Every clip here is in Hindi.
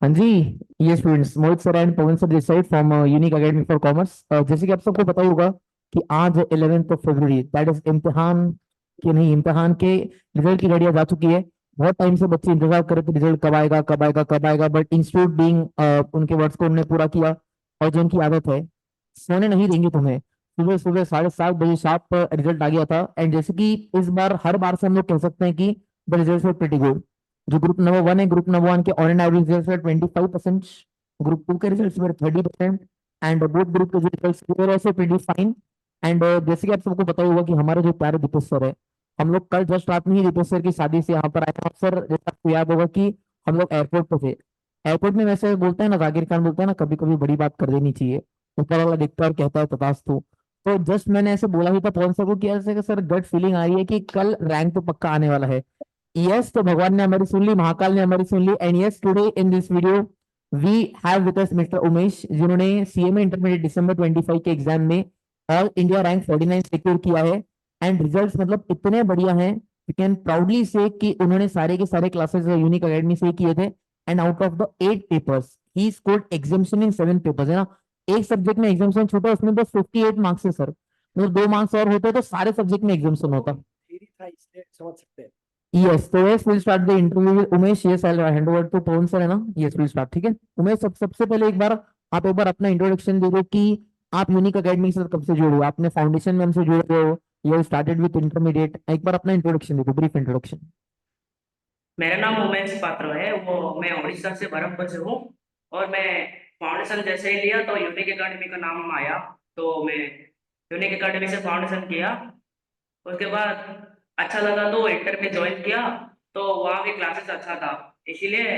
हाँ जी। ये students Mohit sir and Pawan sir this side from unique academy for commerce. जैसे कि आप सबको पता ही होगा कि आज 11 फरवरी दैट इज इम्तिहान के नहीं इम्तिहान के रिजल्ट की घड़ियां जा चुकी है। बहुत टाइम से बच्चे इंतजार कर रहे थे रिजल्ट कब आएगा कब आएगा कब आएगा, बट इंस्टीट्यूट बीइंग उनके वर्ड्स को उन्होंने पूरा किया। और जो उनकी आदत है, सोने नहीं देंगे तुम्हें। सुबह सुबह 7:30 बजे शार्प रिजल्ट आ गया था। एंड जैसे कि इस बार हर बार से हम लोग कह सकते हैं कि the result were pretty good. जो ग्रुप नंबर 1 है, ग्रुप नंबर 1 के on and average results were 25%। Group 2 के results were 30%। And both group के जो results were also pretty fine. And जैसे कि आप सबको पता ही होगा कि हमारे जो प्यारे दीपेश सर है, हम लोग कल जस्ट रात में ही दीपेश सर की शादी से यहाँ पर आए थे। सर जैसे आपको याद होगा कि हम लोग एयरपोर्ट पे थे। एयरपोर्ट में वैसे बोलते हैं ना, जाकिर खान बोलते हैं ना, कभी कभी बड़ी बात कर देनी चाहिए। ऊपर वाला देखता है और कहता है तथास्तु। तो जस्ट मैंने ऐसे बोला भी था पवन सर को कि ऐसे कि सर गट फीलिंग आ रही है कि कल रैंक तो पक्का आने वाला है। यस, तो भगवान ने हमारी सुन ली, महाकाल ने हमारी सुन ली। And yes, today in this video we have with us mister Umesh, जिन्होंने सीएमए इंटरमीडिएट दिसंबर 25 के एग्जाम में ऑल इंडिया रैंक 49 सिक्योर किया है। एंड रिजल्ट्स मतलब इतने बढ़िया हैं, यू कैन प्राउडली से कि उन्होंने सारे के सारे क्लासेस यूनिक अकेडमी से किए थे। And out of the 8 papers he scored examination in 7 papers, है ना। एक सब्जेक्ट में एग्जामिनेशन छूटा, उसमें बस 58 मार्क्स है सर। मतलब 2 मार्क्स और होते तो सारे सब्जेक्ट में एग्जामिनेशन होता। थ्योरी था इसलिए समझ सकते हैं। यस, तो yes will start the interview with Umesh. Yes, I hand over to Pawan sir, है ना। यस विल स्टार्ट, ठीक है। उमेश, सबसे पहले एक बार आप एक बार अपना इंट्रोडक्शन दे दो कि आप यूनिक एकेडमी के साथ कब से जुड़े हो, आपने फाउंडेशन में हमसे जुड़े हो, यू स्टार्टेड विद इंटरमीडिएट। एक बार अपना इंट्रोडक्शन दे दो, ब्रीफ इंट्रोडक्शन। मेरा नाम उमेश पात्र है। वो मैं उड़ीसा से बरहमपुर से हूँ। और मैं फाउंडेशन जैसे ही लिया तो यूनिक एकेडमी का नाम आया। तो मैं यूनिक एकेडमी से फाउंडेशन किया। उसके बाद अच्छा लगा तो इंटर में ज्वाइन किया। तो वहाँ भी क्लासेस अच्छा था, इसीलिए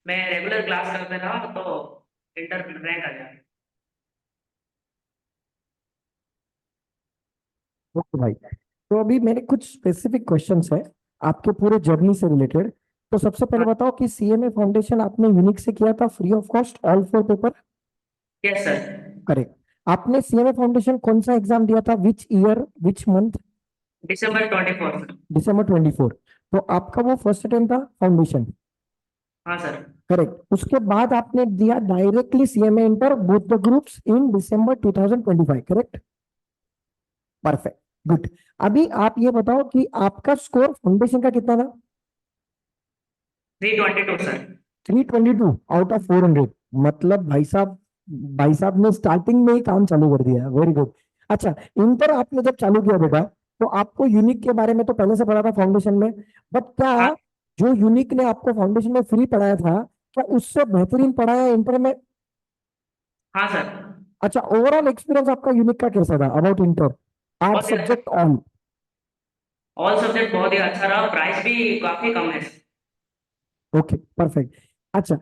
मैं रेगुलर क्लास करते रहा तो इंटर रैंक आ गया। ओके भाई। तो अभी मेरे कुछ स्पेसिफिक क्वेश्चंस है आपके पूरे जर्नी से रिलेटेड। तो सबसे पहले हाँ। बताओ कि सीएमए फाउंडेशन आपने यूनिक से किया था free of cost all 4 paper? Yes sir. Correct. आपने सीएमए फाउंडेशन कौन सा एग्जाम दिया था, which year which month? December 24 sir. दिसंबर 24। तो आपका वो फर्स्ट अटेम्प्ट था फाउंडेशन? हाँ सर। करेक्ट। उसके बाद आपने दिया directly CMA inter both the groups in दिसंबर 2025, करेक्ट? Perfect, good. अभी आप ये बताओ कि आपका स्कोर फाउंडेशन का कितना था? 322 सर। 322 out of 400। मतलब भाई साहब ने स्टार्टिंग में ही काम चालू कर दिया, वेरी गुड। अच्छा, इंटर आपने जब चालू किया बेटा, तो आपको यूनिक के बारे में तो पहले से पढ़ा था फाउंडेशन में, बट क्या हाँ। जो यूनिक ने आपको फाउंडेशन में फ्री पढ़ाया था, क्या उससे बेहतरीन पढ़ाया इंटर में? हाँ सर। अच्छा, ओवरऑल एक्सपीरियंस आपका यूनिक का कैसा था अबाउट इंटर, आर्ट बहुत ही अच्छा। Subject all? ऑल सब्जेक्ट बहुत ही अच्छा रहा, प्राइस भी काफी कम है। Okay, perfect. अच्छा,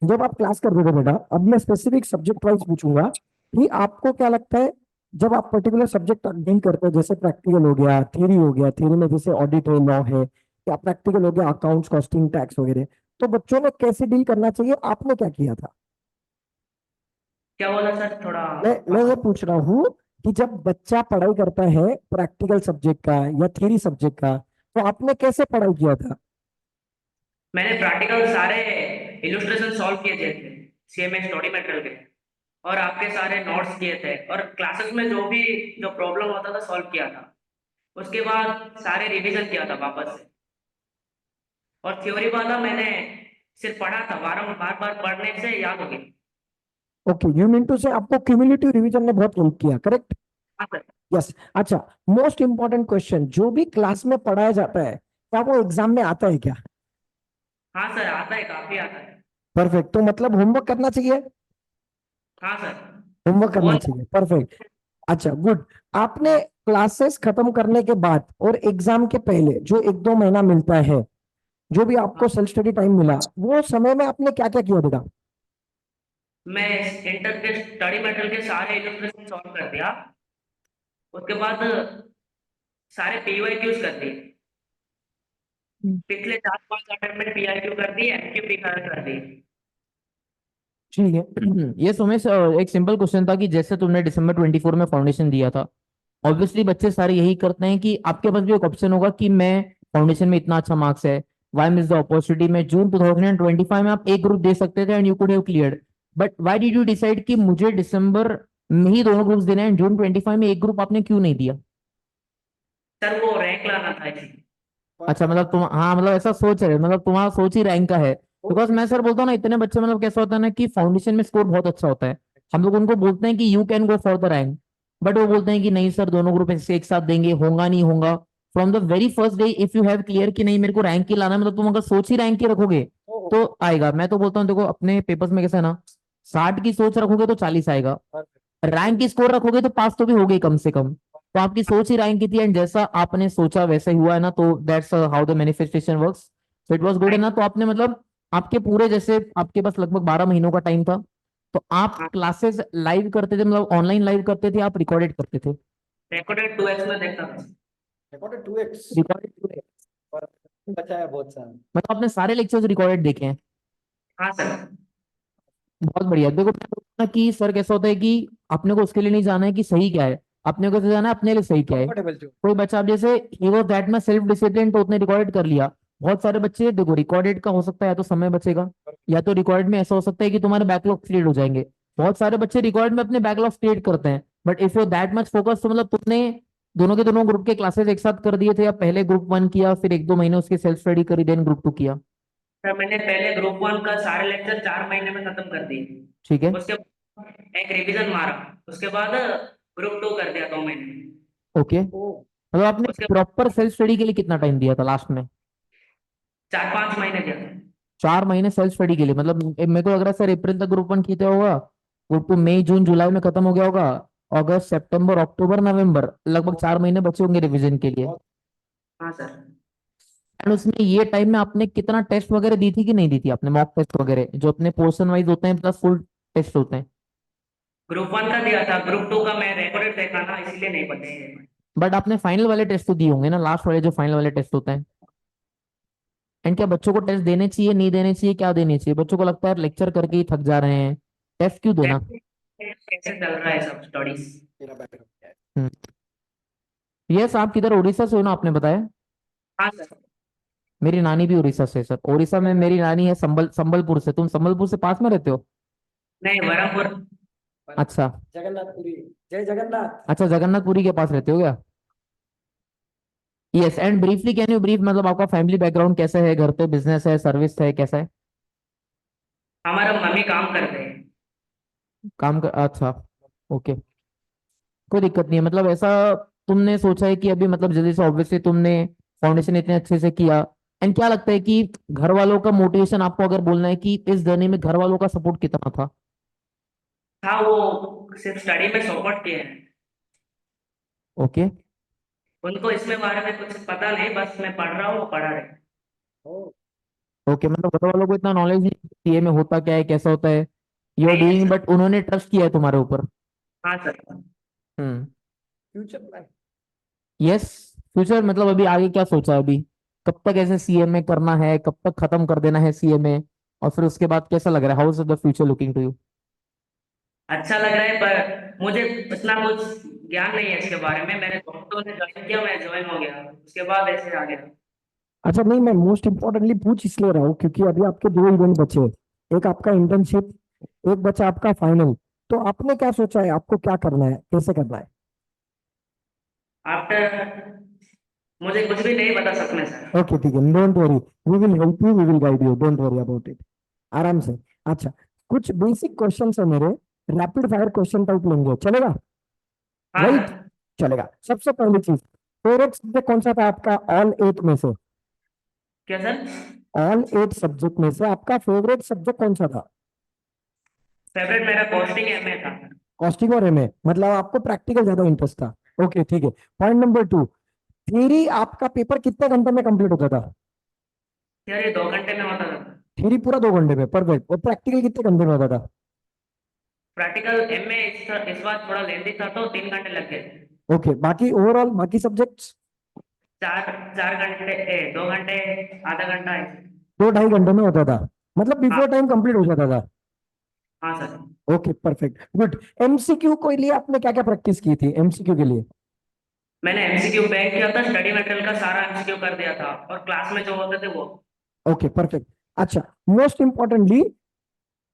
जब आप क्लास कर रहे थे बेटा, अब मैं स्पेसिफिक सब्जेक्ट वाइज पूछूंगा कि आपको क्या लगता है, जब आप पर्टिकुलर सब्जेक्ट डील करते हो, जैसे प्रैक्टिकल हो गया, थ्योरी हो गया, थ्योरी में जैसे ऑडिट है, लॉ है, या प्रैक्टिकल हो गया अकाउंट्स, कॉस्टिंग, टैक्स वगैरह, तो बच्चों में कैसे डील करना चाहिए, आपने क्या किया था? क्या बोला सर, थोड़ा मैं ये वापस। पूछ रहा हूँ कि जब बच्चा पढ़ाई करता है प्रैक्टिकल सब्जेक्ट का या थ्योरी सब्जेक्ट का, तो आपने कैसे पढ़ाई किया था? मैंने प्रैक्टिकल सारे इलस्ट्रेशन सॉल्व किए थे सीएमए स्टडी मटेरियल के। और आपके सारे नोट्स किए थे और क्लासेस में जो भी जो प्रॉब्लम होता था सॉल्व किया था। उसके बाद सारे रिवीजन किया था वापस से। और थ्योरी वाला मैंने सिर्फ पढ़ा था, बार बार पढ़ने से याद हो गया। ओके, यू मीन टू से आपको क्यूमुलेटिव रिवीजन ने बहुत हेल्प किया, करेक्ट? हाँ सर। यस। अच्छा, मोस्ट इंपॉर्टेंट क्वेश्चन, जो भी क्लास में पढ़ाया जाता है क्या वो एग्जाम में आता है क्या? हाँ सर, आता है, काफी आता है। परफेक्ट। तो मतलब होमवर्क करना चाहिए? हाँ सर। होमवर्क वो करना चाहिए, परफेक्ट। अच्छा, गुड। आपने क्लासेस खत्म करने के बाद और एग्जाम के पहले जो 1-2 महीना मिलता है, जो भी आपको हाँ, सेल्फ स्टडी टाइम मिला, वो समय में आपने क्या क्या किया बेटा? मैं इंटर के स्टडी मटेरियल के सारे इलस्ट्रेशन सॉल्व कर दिया। उसके बाद सारे पीवाईक्यूज कर दिए। पिछले 4-5 अटेम्प्ट में पीआईक्यू कर दिए, एमक्यू भी कर दिए। ठीक है। ये सुमेश, एक सिंपल क्वेश्चन था कि जैसे तुमने दिसंबर 24 में फाउंडेशन दिया था, ऑब्वियसली बच्चे सारे यही करते हैं कि आपके पास भी एक ऑप्शन होगा कि मैं फाउंडेशन में इतना अच्छा मार्क्स है, व्हाई मिस द अपॉर्चुनिटी में जून 2025 में आप एक ग्रुप दे सकते थे and you could have cleared, but why did you decide कि मुझे दिसंबर में ही दोनों ग्रुप्स देने हैं, जून 25 में एक ग्रुप आपने क्यों नहीं दिया? सर वो रैंक लाना था इसलिए। अच्छा, मतलब तुम, हाँ मतलब ऐसा सोच रहे, मतलब तुम्हारा सोच ही रैंक का है। बिकॉज मैं सर बोलता हूँ ना, इतने बच्चे मतलब कैसा होता है ना कि फाउंडेशन में स्कोर बहुत अच्छा होता है, हम लोग उनको बोलते हैं कि you can go for the rank, but वो बोलते हैं कि नहीं सर, दोनों ग्रुप एक साथ देंगे, होगा नहीं होगा। From the very first day if you have clear कि नहीं मेरे को रैंक ही लाना है, मतलब तुम अगर सोच ही रैंक की रखोगे तो आएगा। मैं तो बोलता हूँ देखो, अपने पेपर्स में कैसा है ना, 60 की सोच रखोगे तो 40 आएगा, रैंक की स्कोर रखोगे तो पास तो भी होगी कम से कम। तो आपकी सोच ही रैंक की थी, एंड जैसा आपने सोचा वैसा ही हुआ है ना, तो that's how the manifestation works. So it was good है ना। तो आपने मतलब आपके पूरे, जैसे आपके पास लगभग 12 महीनों का टाइम था, तो आप हाँ, क्लासेस लाइव करते थे, मतलब ऑनलाइन लाइव करते थे, आप रिकॉर्डेड करते थे? रिकॉर्डेड 2x में देखता था। रिकॉर्डेड 2x रिकॉर्डेड, और बचा है बहुत सारा। मतलब आपने सारे लेक्चर्स रिकॉर्डेड देखे हैं? हाँ सर। बहुत बढ़िया। देखो मैं बोलता हूं ना कि सर कैसा होता है कि अपने को उसके लिए नहीं जाना है कि सही क्या है, अपने को तो जाना है अपने लिए सही क्या है। कंफर्टेबल जो कोई बच्चा, आप जैसे ही वाज दैट में सेल्फ डिसिप्लिन, तो उसने रिकॉर्डेड कर लिया। बहुत सारे बच्चे देखो, रिकॉर्डेड का हो सकता है या तो समय बचेगा, या तो रिकॉर्डेड में ऐसा हो सकता है कि तुम्हारे बैकलॉग क्रिएट हो जाएंगे। बहुत सारे बच्चे रिकॉर्ड में अपने बैकलॉग क्रिएट करते हैं, but if you that much focus, तो मतलब तुमने दोनों के दोनों ग्रुप के क्लासेस एक साथ कर दिए थे, या पहले ग्रुप 1 किया फिर 1-2 महीने उसकी सेल्फ स्टडी करी, देन ग्रुप 2 किया? सर मैंने पहले ग्रुप 1 का सारे लेक्चर 4 महीने में खत्म कर दिए। ठीक है। उसके बाद एक रिवीजन मारा। उसके बाद ग्रुप 2 कर दिया 2 महीने में। ओके, मतलब आपने उसके प्रॉपर सेल्फ स्टडी के लिए कितना टाइम दिया था लास्ट में? 4-5 महीने दिया था। 4 महीने सेल्फ स्टडी के लिए, मतलब मेरे को लग रहा है सर अप्रैल तक ग्रुप 1 किया होगा, ग्रुप 2 मई जून जुलाई में खत्म हो गया होगा, अगस्त सितंबर अक्टूबर नवंबर, लगभग 4 महीने बचे होंगे रिवीजन के लिए। हाँ सर। एंड उसमें ये टाइम में आपने कितना टेस्ट वगैरह दी थी कि नहीं दी थी आपने, मॉक टेस्ट वगैरह जो अपने पोर्शन वाइज होते हैं प्लस फुल टेस्ट होते हैं? ग्रुप 1 का दिया था, ग्रुप 2 का मैं रिकॉर्डेड देखा ना, इसीलिए नहीं बताए। बट आपने फाइनल वाले टेस्ट तो दिए होंगे ना, लास्ट वाले जो फाइनल वाले टेस्ट होते हैं। एंड क्या बच्चों को टेस्ट देने चाहिए, नहीं देने चाहिए, क्या देने चाहिए? बच्चों को लगता है लेक्चर करके ही थक जा रहे हैं, टेस्ट क्यों देना? कैसे चल रहा है सब स्टडीज? मेरा बैकग्राउंड क्या है। यस, आप किधर, उड़ीसा से हो ना आपने बताया? हाँ सर। मेरी नानी भी उड़ीसा से है सर, उड़ीसा में मेरी नानी है संबलपुर से। तुम संबलपुर से पास में रहते हो? नहीं, बरहमपुर। अच्छा। जगन्नाथपुरी। जय जगन्नाथ। अच्छा, जगन्नाथपुरी के पास रहते हो क्या? Yes, and briefly can you brief, मतलब आपका फैमिली बैकग्राउंड कैसा है, घर पे बिजनेस है, सर्विस है, कैसा है? हमारा मम्मी काम करते हैं। काम कर, अच्छा, ओके, कोई दिक्कत नहीं है। मतलब ऐसा तुमने सोचा है कि अभी, मतलब जल्दी से, ऑब्वियसली तुमने फाउंडेशन इतने अच्छे से किया, एंड क्या लगता है कि घर वालों का मोटिवेशन, आपको अगर बोलना है कि इस जर्नी में घर वालों का सपोर्ट कितना था? हाँ, वो सिर्फ स्टडी में सपोर्ट किए हैं। ओके। उनको इसमें बारे में कुछ पता नहीं, बस मैं पढ़ रहा हूँ, वो पढ़ा रहे। ओके, मतलब घर वालों को इतना नॉलेज नहीं सीए में होता क्या है, कैसा होता है, यू आर नहीं है डूइंग, सर। बट उन्होंने ट्रस्ट किया है तुम्हारे ऊपर। हाँ sir. Hmm. Future plan. Yes. Future मतलब अभी आगे क्या सोचा है अभी, कब तक ऐसे सीए में करना है, कब तक खत्म कर देना है सीए में, और फिर उसके बाद कैसा लग रहा है, how is the future looking to you? अच्छा लग रहा है, पर मुझे इतना कुछ ज्ञान नहीं है इसके बारे में। मैंने दोस्तों ने ज्वाइन किया, मैं ज्वाइन हो गया, उसके बाद ऐसे आ गया। अच्छा, नहीं मैं मोस्ट इम्पोर्टेंटली पूछ इसलिए रहा हूँ क्योंकि अभी आपके दो इवेंट बचे हैं, एक आपका इंटर्नशिप, एक बचा आपका फाइनल। तो आपने क्या सोचा है, आपको क्या करना है, कैसे करना है? आफ्टर, मुझे कुछ भी नहीं बता सकते सर। ओके ठीक है, don't worry, we will help you, we will guide you, don't worry about it. आराम से। अच्छा, कुछ बेसिक क्वेश्चन है मेरे, रैपिड फायर क्वेश्चन टाइप लेंगे, चलेगा? हाँ राइट। सर। चलेगा। सबसे पहली चीज, फेवरेट सब्जेक्ट कौन सा था आपका ऑल 8 में से? क्या सर? ऑल 8 सब्जेक्ट में से आपका फेवरेट सब्जेक्ट कौन सा था? फेवरेट मेरा कॉस्टिंग एमए था। कॉस्टिंग और एमए, मतलब आपको प्रैक्टिकल ज्यादा इंटरेस्ट था। ओके ठीक है। पॉइंट नंबर 2, थ्योरी आपका पेपर कितने घंटे में कंप्लीट होता था? यार ये 2 घंटे में होता था। थ्योरी पूरा 2 घंटे में, परफेक्ट। और प्रैक्टिकल कितने घंटे में होता था? प्रैक्टिकल एमए इस बार थोड़ा लेंदी था, तो 3 घंटे लग गए। ओके, बाकी ओवरऑल बाकी सब्जेक्ट्स? 4 4 घंटे, 2 घंटे, आधा घंटा है। 2-2.5 घंटे में होता था, मतलब हाँ। बिफोर टाइम कंप्लीट हो जाता था। हाँ sir. Okay perfect, good. MCQ के लिए आपने क्या क्या प्रैक्टिस की थी एमसीक्यू के लिए? मैंने एमसीक्यू बैंक किया था, स्टडी मटेरियल का सारा एमसीक्यू कर दिया था, और क्लास में जो होते थे वो। Okay perfect. अच्छा, मोस्ट इंपॉर्टेंटली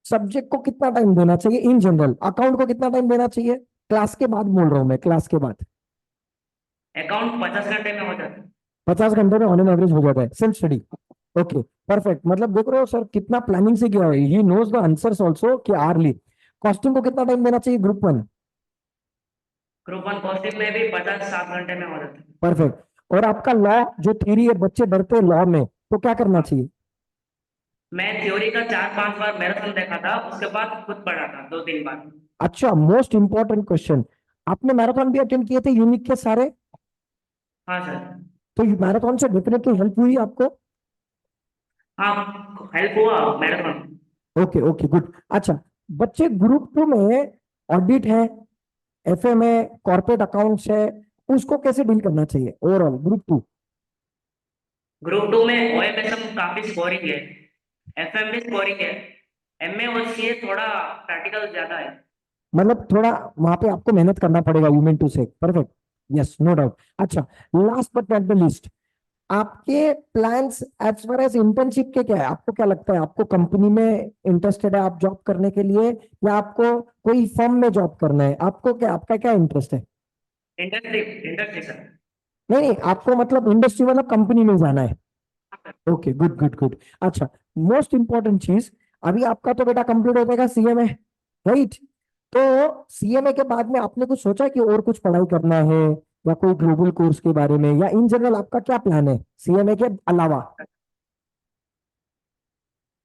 सब्जेक्ट को कितना टाइम देना चाहिए इन जनरल, अकाउंट को कितना टाइम देना चाहिए? क्लास के बाद बोल रहा हूं मैं, क्लास के बाद। अकाउंट 50 घंटे में हो जाता है। 50 घंटे में ऑन एन एवरेज हो जाता है सेल्फ स्टडी। ओके परफेक्ट, मतलब देख रहे हो सर कितना प्लानिंग से किया है, he knows the answers also clearly. Costing को कितना टाइम देना चाहिए group one? Group one costing में भी 50-60 घंटे में हो जाता है। परफेक्ट। और आपका लॉ जो थ्योरी है, बच्चे डरते हैं लॉ में, तो क्या करना चाहिए? मैं थ्योरी का 4-5 बार मैराथन देखा था, उसके बाद खुद पढ़ा था 2-3 बार। अच्छा, मोस्ट इंपॉर्टेंट क्वेश्चन, आपने मैराथन भी अटेंड किए थे यूनिक के सारे? हाँ सर। तो मैराथन से डेफिनेटली हेल्प हुई आपको? हाँ, हेल्प हुआ मैराथन। Okay okay good. अच्छा, बच्चे ग्रुप टू में ऑडिट है, एफएम है, कॉर्पोरेट अकाउंट्स है, उसको कैसे डील करना चाहिए overall group two? Group two में ओएमएसएम काफी स्कोरिंग है, एफएम भी स्कोरिंग है, एमए और सीए थोड़ा प्रैक्टिकल ज्यादा है। मतलब थोड़ा वहां पे आपको मेहनत करना पड़ेगा, you mean to say, perfect, yes no doubt. अच्छा, last but not the least, आपके plans as far as internship के क्या है? आपको क्या लगता है, आपको कंपनी में इंटरेस्टेड है आप जॉब करने के लिए, या आपको कोई फर्म में जॉब करना है? आपको क्या, आपका क्या इंटरेस्ट है? Industry, industry sir. नहीं नहीं, आपको मतलब इंडस्ट्री मतलब कंपनी में जाना है? Okay good good good. अच्छा, मोस्ट इंपॉर्टेंट चीज, अभी आपका तो बेटा कंप्लीट हो जाएगा सीएमए, राइट? तो सीएमए के बाद में आपने कुछ सोचा कि और कुछ पढ़ाई करना है, या कोई ग्लोबल कोर्स के बारे में, या इन जनरल आपका क्या प्लान है सीएमए के अलावा?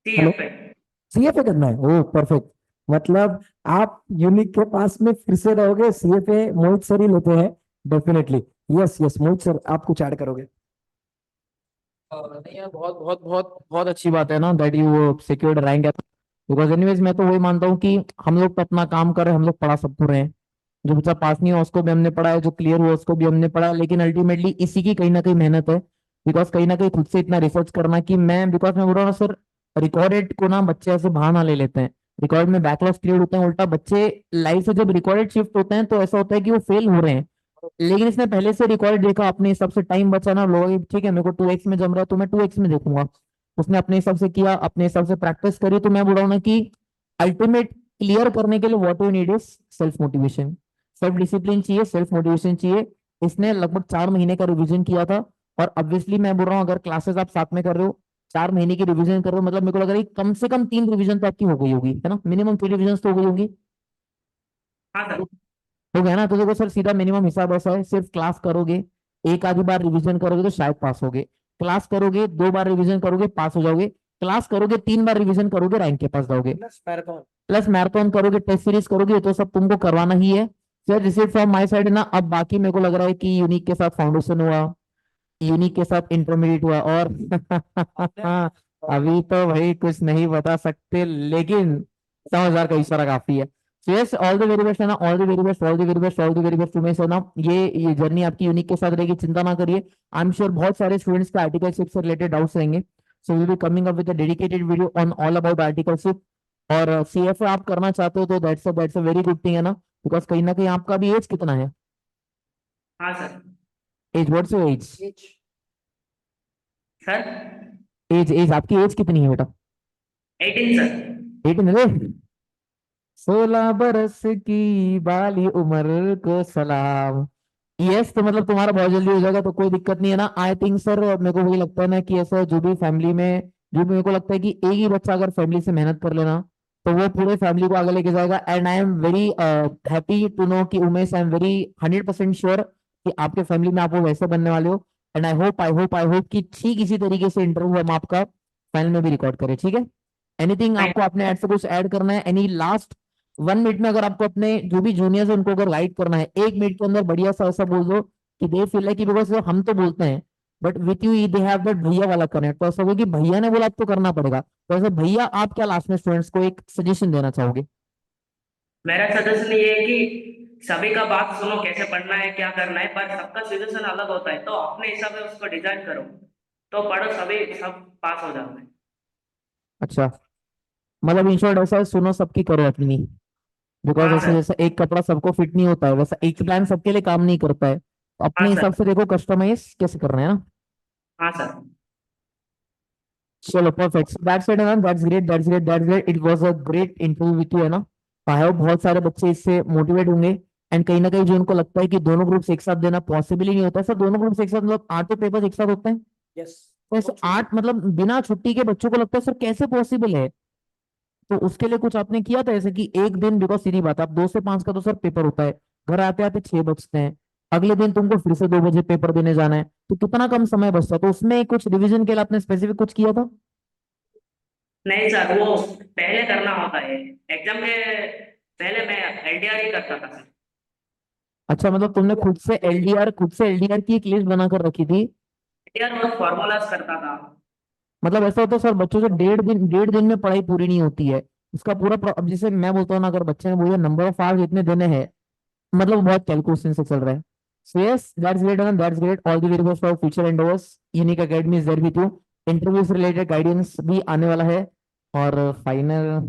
Hello, CFA. सीएफए करना है? ओह परफेक्ट। मतलब आप यूनिक के पास में फिर से रहोगे, सीएफए मोहित सर ही लेते हैं डेफिनेटली। यस यस मोहित सर, आप कुछ ऐड करोगे? नहीं यार, बहुत बहुत बहुत बहुत अच्छी बात है ना that you secured rank. Because anyways मैं तो वही मानता हूँ कि हम लोग तो अपना काम कर रहे हैं, हम लोग पढ़ा सबको रहे हैं। जो बच्चा पास नहीं हुआ उसको भी हमने पढ़ा है, जो क्लियर हुआ उसको भी हमने पढ़ा है, लेकिन अल्टीमेटली इसी की कहीं ना कहीं मेहनत है। बिकॉज कहीं ना कहीं खुद से इतना रिसर्च करना कि मैं, बिकॉज मैं बोल रहा हूँ सर, रिकॉर्डेड को ना बच्चे ऐसे बहाना ले लेते हैं। रिकॉर्ड में बैकलॉग्स क्लियर होते हैं, उल्टा बच्चे लाइफ से जब रिकॉर्डेड शिफ्ट होते हैं तो ऐसा होता है कि वो फेल हो रहे हैं। लेकिन इसने पहले से रिकॉर्ड देखा, अपने हिसाब से टाइम बचाना, लोग ठीक है मेरे को 2x में जम रहा है तो मैं 2x में देखूंगा। उसने अपने हिसाब से किया, अपने हिसाब से प्रैक्टिस करी, तो मैं बोल रहा हूँ ना कि अल्टीमेट क्लियर करने के लिए what you need is self motivation, self discipline चाहिए, सेल्फ मोटिवेशन चाहिए। इसने लगभग 4 महीने का रिवीजन किया था। और ऑब्वियसली मैं बोल रहा हूँ अगर क्लासेस आप साथ में कर रहे हो, 4 महीने की रिवीजन कर रहे हो, मतलब मेरे को लग रहा है कि कम से कम 3 रिवीजन तो आपकी हो गई होगी, है ना? मिनिमम 3 रिवीजन तो हो गई होंगी। हाँ सर। हो गया ना? तो देखो सर, सीधा मिनिमम हिसाब ऐसा है, सिर्फ क्लास करोगे, एक आधी बार रिवीजन करोगे तो शायद पास होगे। क्लास करोगे 2 बार रिवीजन करोगे पास हो जाओगे। क्लास करोगे 3 बार रिवीजन करोगे रैंक के पास जाओगे। Plus marathon. प्लस मैराथन करोगे, टेस्ट सीरीज करोगे, ये तो सब तुमको करवाना ही है। Sir this is from my side ना। अब बाकी मेरे को लग रहा है कि यूनिक के साथ फाउंडेशन हुआ, यूनिक के साथ इंटरमीडिएट हुआ, और अभी तो भाई कुछ नहीं बता सकते, लेकिन 100,000 का इशारा काफी है। So yes, all the very best है ना, all the very best, all the very best, all the very best तुम्हें, है ना। ये जर्नी आपकी यूनिक के साथ रहेगी, चिंता ना करिए। आई एम श्योर बहुत सारे स्टूडेंट्स के आर्टिकलशिप से रिलेटेड डाउट्स रहेंगे। So we will be coming up with a dedicated video on all about articleship. और सीएफए आप करना चाहते हो तो that's a very good thing, है ना। बिकॉज कहीं ना कहीं आपका भी एज कितना है? हाँ sir. Age, what's your age? Sir age age आपकी एज कितनी है बेटा? 18 सर। 18 है? 16 बरस की बाली उम्र को सलाम। यस, तो मतलब तुम्हारा बहुत जल्दी हो जाएगा तो कोई दिक्कत नहीं है ना। आई थिंक सर, मेरे को वही लगता है ना कि ऐसा जो भी फैमिली में, जो भी मेरे को लगता है कि एक ही बच्चा अगर फैमिली से मेहनत कर लेना तो वो पूरे फैमिली को आगे लेके जाएगा। And I am very happy to know कि Umesh, I am very 100% sure कि आपके फैमिली में आप वो वैसे बनने वाले हो। एंड आई होप कि ठीक इसी तरीके से इंटरव्यू हम आपका फाइनल में भी रिकॉर्ड करें, ठीक है। एनीथिंग थैंक आपको अपने ऐड से कुछ ऐड करना है? एनी लास्ट 1 मिनट में अगर आपको अपने जो भी जूनियर्स है उनको अगर गाइड करना है, 1 मिनट के अंदर बढ़िया सा ऐसा बोल दो कि दे फील है कि, बिकॉज हम तो बोलते हैं but with you they have that भैया वाला कनेक्ट, तो ऐसा होगा कि भैया ने बोला अब तो करना पड़ेगा। तो ऐसा भैया, आप क्या लास्ट में स्टूडेंट्स को एक सजेशन देना चाहोगे? मेरा सजेशन ये है कि सभी का बात सुनो, कैसे पढ़ना है क्या करना है, पर सबका सजेशन अलग होता है, तो अपने हिसाब से उसको डिजाइन करो, तो पढ़ो, सभी सब पास हो जाओगे। अच्छा, मतलब इन शॉर्ट ऐसा है, सुनो सबकी करो अपनी। बिकॉज हाँ ऐसे सर। जैसा एक कपड़ा सबको फिट नहीं होता है, वैसा एक प्लान सबके लिए काम नहीं करता है, तो हाँ अपने सर। हिसाब से देखो कस्टमाइज कैसे करना है ना। हाँ सर। चलो perfect, that's it, that's great, that's great, that's great, it was a great interview with you, है ना। आई होप बहुत सारे बच्चे इससे मोटिवेट होंगे। एंड कहीं ना कहीं जो उनको लगता है कि दोनों ग्रुप्स एक साथ देना पॉसिबल ही नहीं होता, सर दोनों ग्रुप्स एक साथ मतलब 8 पेपर्स एक साथ होते हैं? यस। तो ऐसे 8 मतलब बिना छुट्टी के बच्चों को लगता है सर कैसे पॉसिबल है? तो उसके लिए कुछ आपने किया था ऐसे कि एक दिन, बिकॉज सीधी बात है, आप 2 से 5 का तो सर पेपर होता है, घर आते आते 6 बजते हैं, अगले दिन तुमको फिर से 2 बजे पेपर देने जाना है, तो कितना कम समय बचता है, तो उसमें कुछ रिवीजन के लिए आपने स्पेसिफिक कुछ किया था? नहीं सर, वो पहले करना होता है एग्जाम के पहले। मैं एलडीआर ही करता था सर। अच्छा, मतलब तुमने खुद से एलडीआर की एक लिस्ट बनाकर रखी थी? एलडीआर और फॉर्मूलाज करता था। मतलब ऐसा होता है सर बच्चों से 1.5 दिन में पढ़ाई पूरी नहीं होती है, उसका पूरा अब जैसे मैं बोलता हूँ ना, अगर बच्चे ने बोला नंबर ऑफ आवर्स इतने देने हैं, मतलब बहुत कैलकुलेशन से चल रहा है। So yes, that's great, that's great, all the very best for future endeavours, unique academy is there with you, interviews related guidance भी आने वाला है, और फाइनल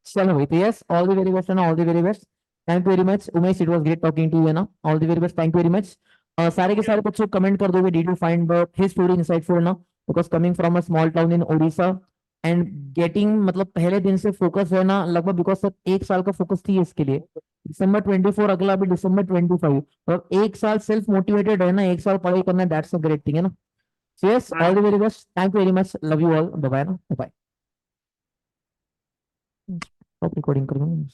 चलो भाई, तो yes, all the very best है ना, all the very best. Thank you very much Umesh, it was great talking to you, है ना, all the very best, thank you very much. सारे के सारे बच्चों कमेंट कर दोगे, did you find his story insightful ना, because coming from a small town in Odisha and getting, मतलब पहले दिन से फोकस है ना लगभग, बिकॉज सर 1 साल का फोकस थी इसके लिए, दिसंबर 24, अगला भी दिसंबर 25, और 1 साल सेल्फ मोटिवेटेड है ना, 1 साल पढ़ाई करना, दैट्स अ ग्रेट थिंग, है ना। यस, ऑल द हाँ। Very best, thank you very much, love you all, bye bye ना, बाय। रिकॉर्डिंग कर दूँ?